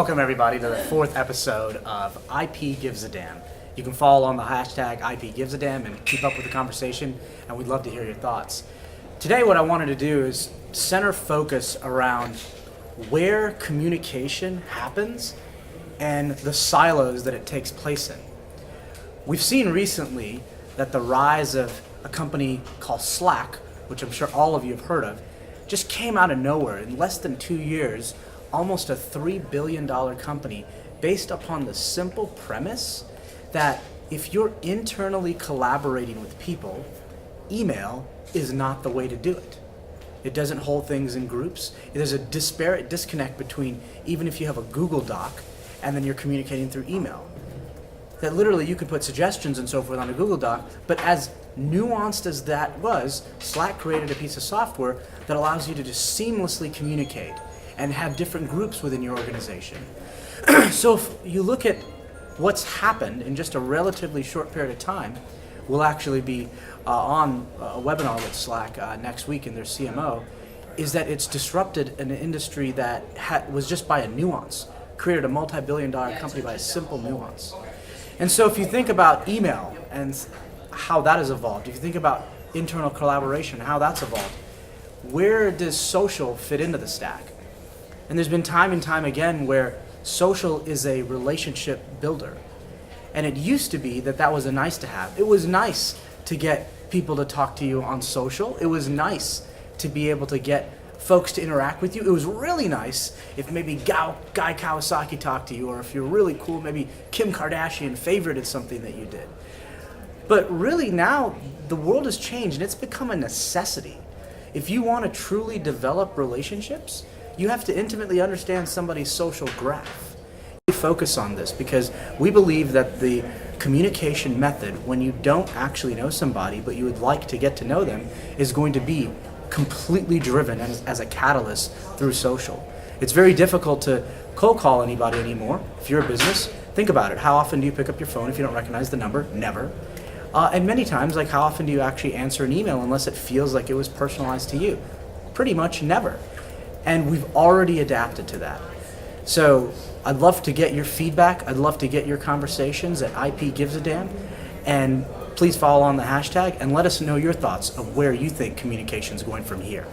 Welcome everybody to the fourth episode of IPGivesADamn. You can follow on the hashtag IPGivesADamn and keep up with the conversation, and we'd love to hear your thoughts. Today what I wanted to do is center focus around where communication happens and the silos that it takes place in. We've seen recently that the rise of a company called Slack, which I'm sure all of you have heard of, just came out of nowhere. In less than 2 years, almost a $3 billion company based upon the simple premise that if you're internally collaborating with people, email is not the way to do it. It doesn't hold things in groups. There's a disparate disconnect between even if you have a Google Doc and then you're communicating through email. That literally you could put suggestions and so forth on a Google Doc, but as nuanced as that was, Slack created a piece of software that allows you to just seamlessly communicate and have different groups within your organization. So if you look at what's happened in just a relatively short period of time, we'll actually be on a webinar with Slack next week in their CMO, is that it's disrupted an industry that was just by a nuance, created a multi-billion-dollar company by a simple nuance. And so if you think about email and how that has evolved, if you think about internal collaboration, how that's evolved, where does social fit into the stack? And there's been time and time again where social is a relationship builder. And it used to be that was a nice to have. It was nice to get people to talk to you on social. It was nice to be able to get folks to interact with you. It was really nice if maybe Guy Kawasaki talked to you, or if you're really cool, maybe Kim Kardashian favorited something that you did. But really now, the world has changed and it's become a necessity. If you want to truly develop relationships, you have to intimately understand somebody's social graph. We focus on this because we believe that the communication method, when you don't actually know somebody, but you would like to get to know them, is going to be completely driven as a catalyst through social. It's very difficult to cold call anybody anymore. If you're a business, think about it. How often do you pick up your phone if you don't recognize the number? Never. And many times, how often do you actually answer an email unless it feels like it was personalized to you? Pretty much never. And we've already adapted to that. So I'd love to get your feedback. I'd love to get your conversations at IPGivesADamn. And please follow on the hashtag and let us know your thoughts of where you think communication is going from here.